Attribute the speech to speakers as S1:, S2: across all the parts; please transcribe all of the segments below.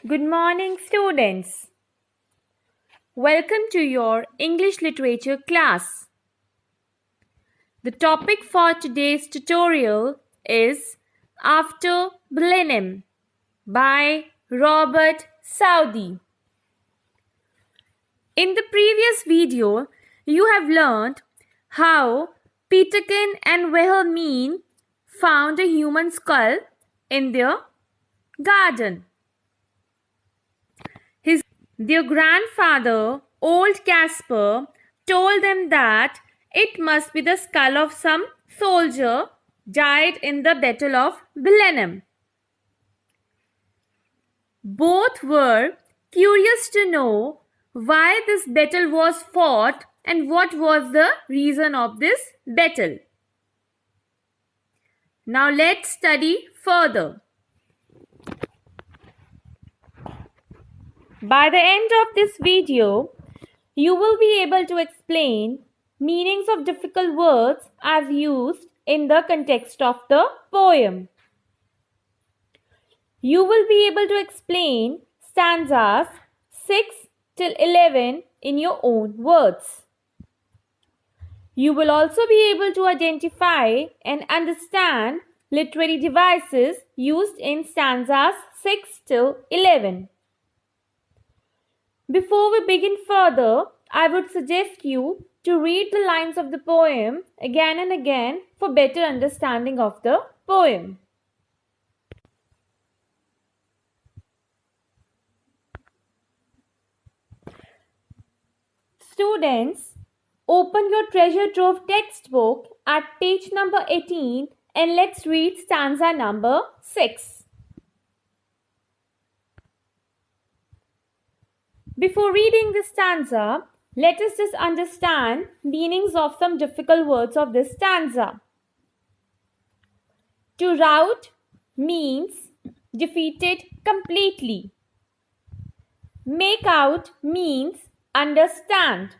S1: Good morning, students. Welcome to your English literature class. The topic for today's tutorial is After Blenheim by Robert Southey. In the previous video, you have learned how Peterkin and Wilhelmine found a human skull in their garden. Their grandfather, old Caspar, told them that it must be the skull of some soldier died in the Battle of Blenheim. Both were curious to know why this battle was fought and what was the reason of this battle. Now let's study further. By the end of this video, you will be able to explain meanings of difficult words as used in the context of the poem. You will be able to explain stanzas 6 till 11 in your own words. You will also be able to identify and understand literary devices used in stanzas 6 till 11. Before we begin further, I would suggest you to read the lines of the poem again and again for better understanding of the poem. Students, open your treasure trove textbook at page number 18 and let's read stanza number 6. Before reading this stanza, let us just understand meanings of some difficult words of this stanza. To rout means defeated completely. Make out means understand.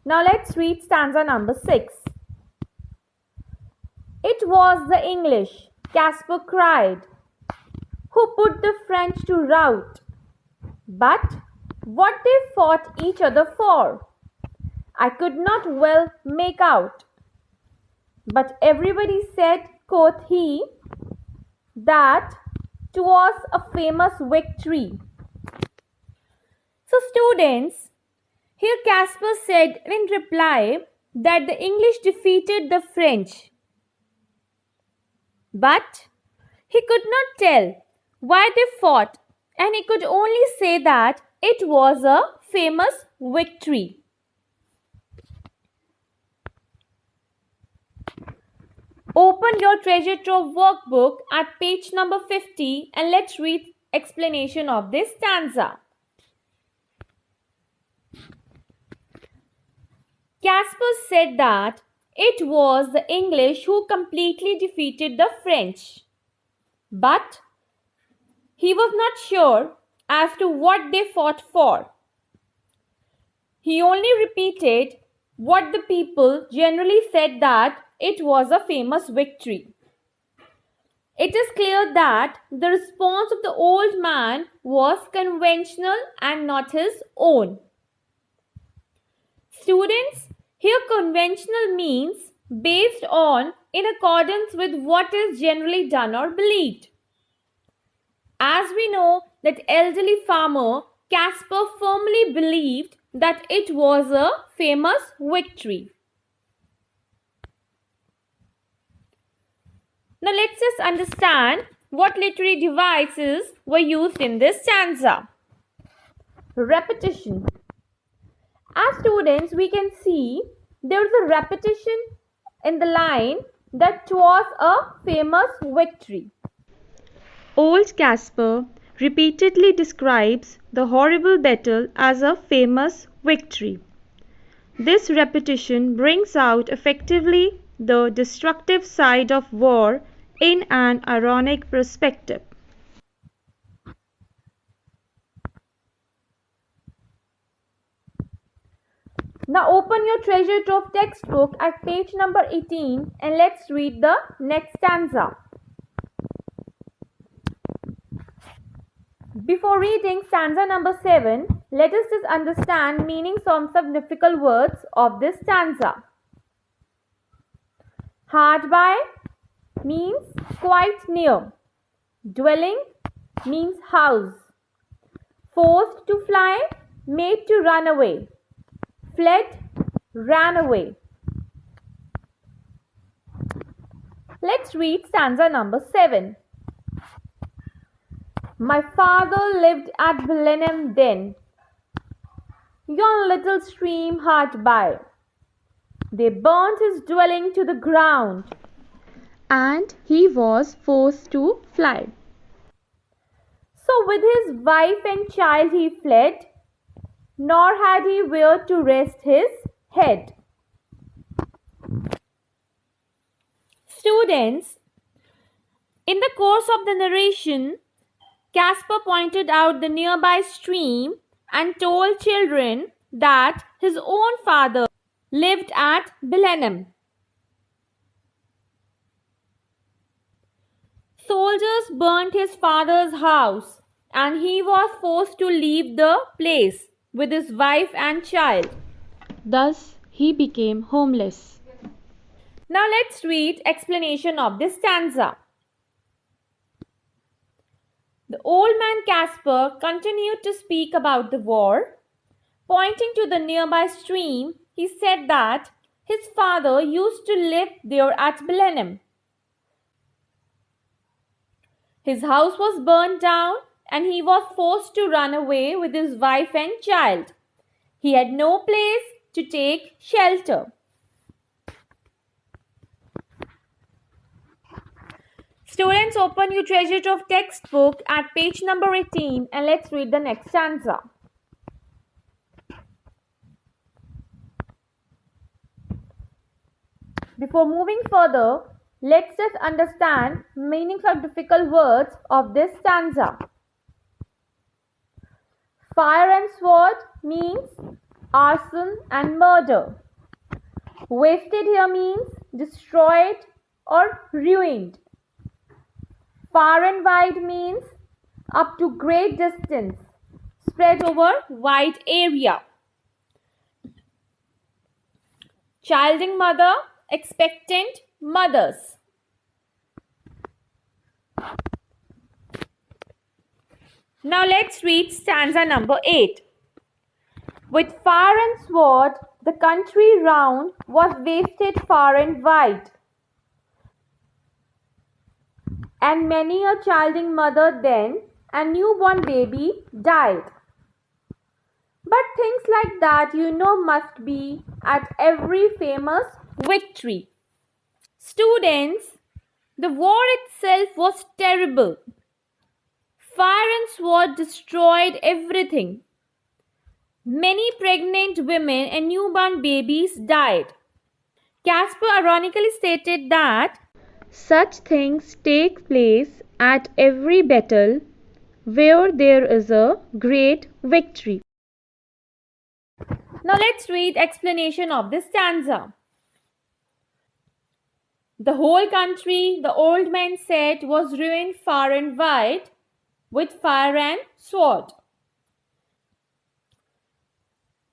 S1: Now let's read stanza number 6. It was the English, Caspar cried, who put the French to rout. But what they fought each other for, I could not well make out. But everybody said, quoth he, that 'twas a famous victory. So students, here Caspar said in reply that the English defeated the French. But he could not tell why they fought, and he could only say that it was a famous victory. Open your treasure trove workbook at page number 50 and let's read explanation of this stanza. Caspar said that it was the English who completely defeated the French. But he was not sure as to what they fought for. He only repeated what the people generally said, that it was a famous victory. It is clear that the response of the old man was conventional and not his own. Students, here conventional means based on, in accordance with what is generally done or believed. As we know that elderly farmer Caspar firmly believed that it was a famous victory. Now let's just understand what literary devices were used in this stanza. Repetition. As students, we can see there is a repetition in the line that 'twas a famous victory. Old Caspar repeatedly describes the horrible battle as a famous victory. This repetition brings out effectively the destructive side of war in an ironic perspective. Now open your treasure trove textbook at page number 18 and let's read the next stanza. Before reading stanza number 7, let us just understand meanings of some difficult words of this stanza. Hard by means quite near. Dwelling means house. Forced to fly, made to run away. Fled, ran away. Let's read stanza number 7. My father lived at Blenheim then, yon little stream hard by. They burnt his dwelling to the ground,
S2: and he was forced to fly.
S1: So with his wife and child he fled, nor had he where to rest his head. Students, in the course of the narration, Caspar pointed out the nearby stream and told children that his own father lived at Blenheim. Soldiers burnt his father's house and he was forced to leave the place with his wife and child.
S2: Thus, he became homeless.
S1: Now let's read explanation of this stanza. The old man Caspar continued to speak about the war. Pointing to the nearby stream, he said that his father used to live there at Blenheim. His house was burnt down and he was forced to run away with his wife and child. He had no place to take shelter. Students, open your treasure trove textbook at page number 18 and let's read the next stanza. Before moving further, let's just understand meanings of difficult words of this stanza. Fire and sword means arson and murder. Wasted here means destroyed or ruined. Far and wide means up to great distance, spread over wide area. Childing mother, expectant mothers. Now let's read stanza number 8. With fire and sword, the country round was wasted far and wide. And many a childing mother then and newborn baby died. But things like that must be at every famous victory. Students, the war itself was terrible. Fire and sword destroyed everything. Many pregnant women and newborn babies died. Caspar ironically stated that
S2: such things take place at every battle where there is a great victory.
S1: Now let's read explanation of this stanza. The whole country, the old man said, was ruined far and wide with fire and sword.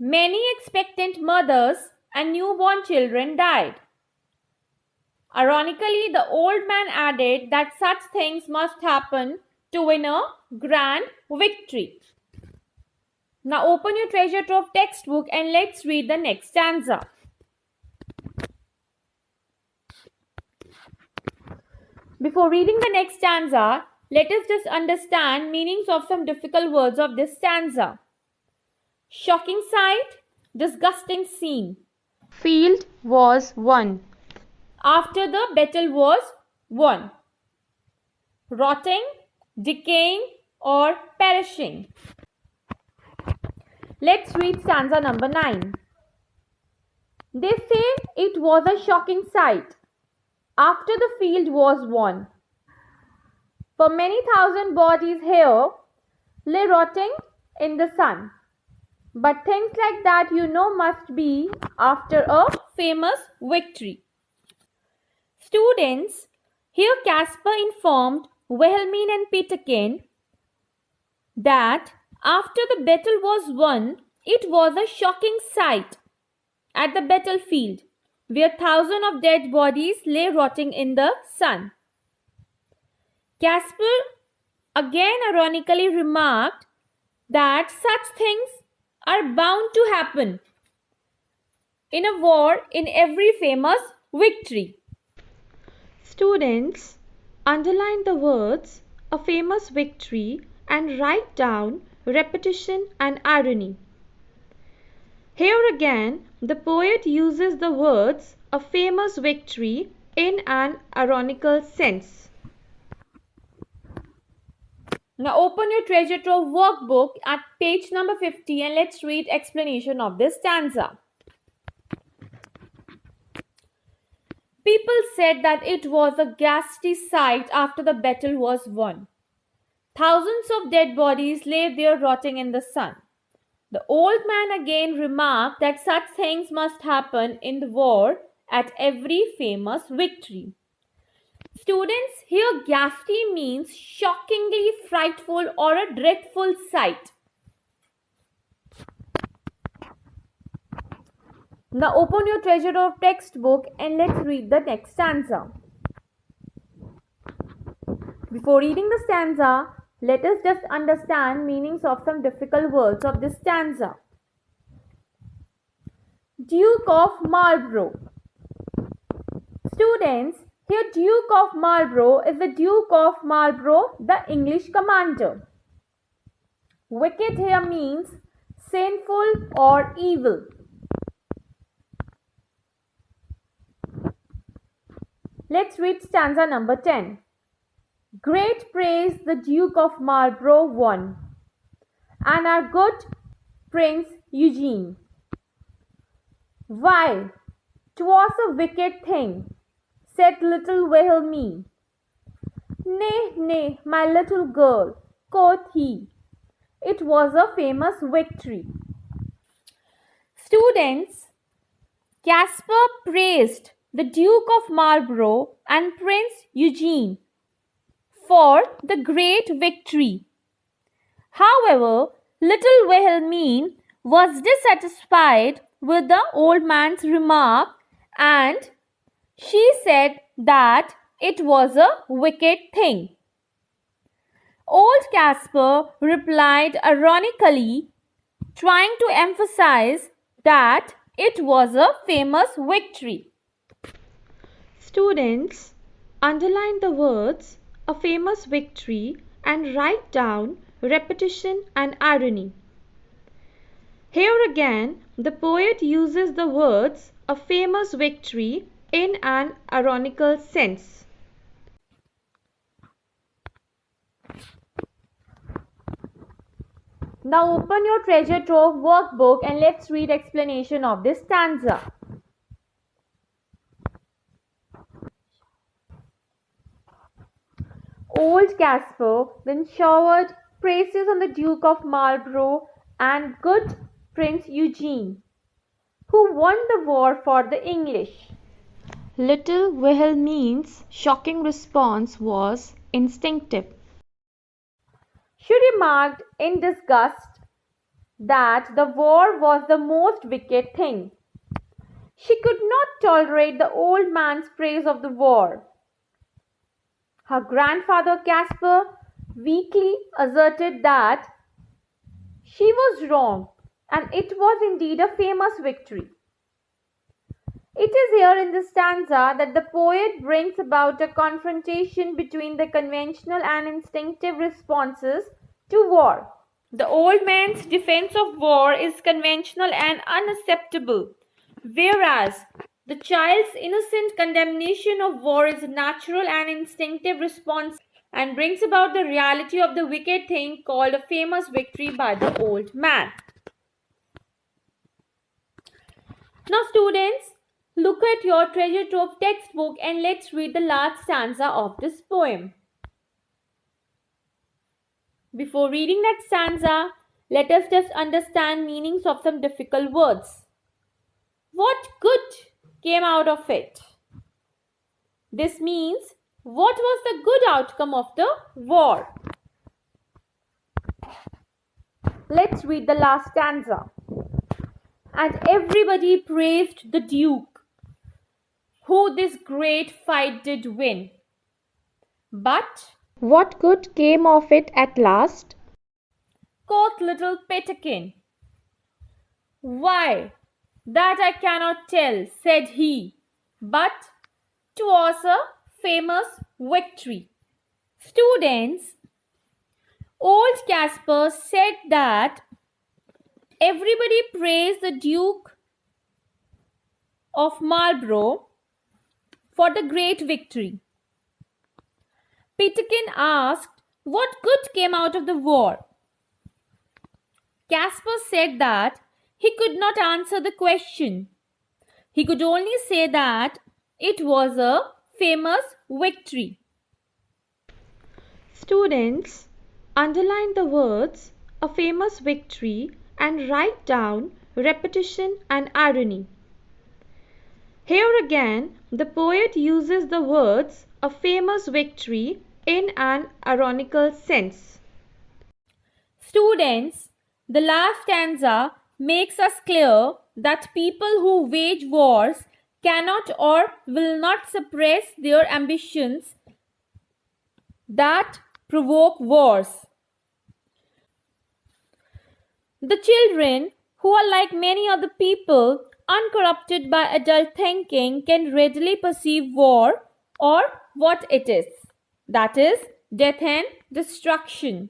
S1: Many expectant mothers and newborn children died. Ironically, the old man added that such things must happen to win a grand victory. Now open your treasure trove textbook and let's read the next stanza. Before reading the next stanza, let us just understand meanings of some difficult words of this stanza. Shocking sight, disgusting scene.
S2: Field was won.
S1: After the battle was won. Rotting, decaying or perishing. Let's read stanza number 9. They say it was a shocking sight after the field was won. For many thousand bodies here lay rotting in the sun. But things like that must be after a famous victory. Students, here Caspar informed Wilhelmine and Peterkin that after the battle was won, it was a shocking sight at the battlefield where thousands of dead bodies lay rotting in the sun. Caspar again ironically remarked that such things are bound to happen in a war in every famous victory.
S2: Students, underline the words "a famous victory" and write down repetition and irony. Here again, the poet uses the words "a famous victory" in an ironical sense.
S1: Now open your treasure trove workbook at page number 50 and let's read explanation of this stanza. People said that it was a ghastly sight after the battle was won. Thousands of dead bodies lay there rotting in the sun. The old man again remarked that such things must happen in the war at every famous victory. Students, here ghastly means shockingly frightful or a dreadful sight. Now open your treasure trove textbook and let's read the next stanza. Before reading the stanza, let us just understand meanings of some difficult words of this stanza. Duke of Marlborough. Students, here Duke of Marlborough is the Duke of Marlborough, the English commander. Wicked here means sinful or evil. Let's read stanza number 10. Great praise the Duke of Marlborough won, and our good Prince Eugene. Why, 'twas a wicked thing, said little Wilhelmine. Nay, nay, my little girl, quoth he, it was a famous victory. Students, Caspar praised the Duke of Marlborough and Prince Eugene for the great victory. However, little Wilhelmine was dissatisfied with the old man's remark and she said that it was a wicked thing. Old Caspar replied ironically, trying to emphasize that it was a famous victory.
S2: Students, underline the words "a famous victory" and write down repetition and irony. Here again, the poet uses the words "a famous victory" in an ironical sense.
S1: Now open your treasure trove workbook and let's read explanation of this stanza. Old Caspar then showered praises on the Duke of Marlborough and good Prince Eugene, who won the war for the English.
S2: Little Wilhelmine's shocking response was instinctive.
S1: She remarked in disgust that the war was the most wicked thing. She could not tolerate the old man's praise of the war. Her grandfather Caspar weakly asserted that she was wrong and it was indeed a famous victory. It is here in this stanza that the poet brings about a confrontation between the conventional and instinctive responses to war. The old man's defense of war is conventional and unacceptable, whereas the child's innocent condemnation of war is a natural and instinctive response and brings about the reality of the wicked thing called a famous victory by the old man. Now students, look at your treasure trove textbook and let's read the last stanza of this poem. Before reading that stanza, let us just understand meanings of some difficult words. What good came out of it? This means, what was the good outcome of the war? Let's read the last stanza. And everybody praised the Duke, who this great fight did win. But,
S2: what good came of it at last?
S1: quoth little Peterkin, why, that I cannot tell, said he, but 'twas a famous victory. Students, old Casper said that everybody praised the Duke of Marlborough for the great victory. Peterkin asked what good came out of the war. Casper said that he could not answer the question. He could only say that it was a famous victory.
S2: Students, underline the words a famous victory and write down repetition and irony. Here again, the poet uses the words a famous victory in an ironical sense.
S1: Students, the last stanza makes us clear that people who wage wars cannot or will not suppress their ambitions that provoke wars. The children, who are like many other people, uncorrupted by adult thinking, can readily perceive war or what it is. That is, death and destruction.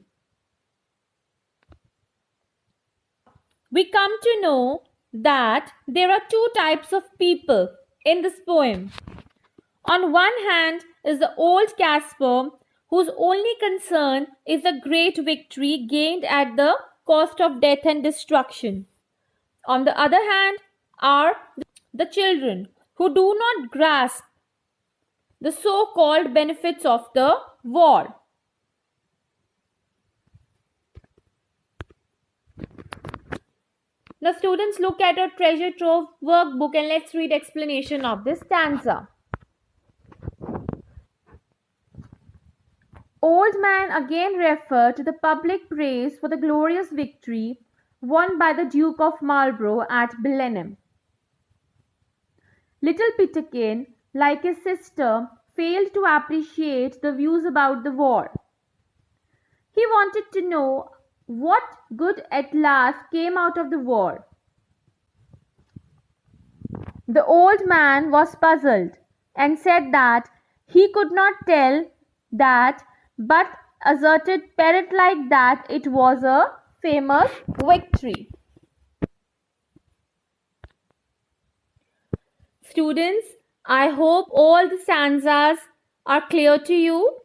S1: We come to know that there are two types of people in this poem. On one hand is the old Casper, whose only concern is the great victory gained at the cost of death and destruction. On the other hand are the children who do not grasp the so-called benefits of the war. Now students, look at our treasure trove workbook and let's read explanation of this stanza. Old man again referred to the public praise for the glorious victory won by the Duke of Marlborough at Blenheim. Little Peterkin, like his sister, failed to appreciate the views about the war. He wanted to know what good at last came out of the war. The old man was puzzled and said that he could not tell that, but asserted parrot-like that it was a famous victory. Students, I hope all the stanzas are clear to you.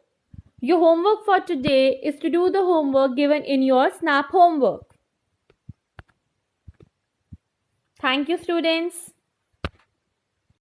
S1: Your homework for today is to do the homework given in your SNAP homework. Thank you, students.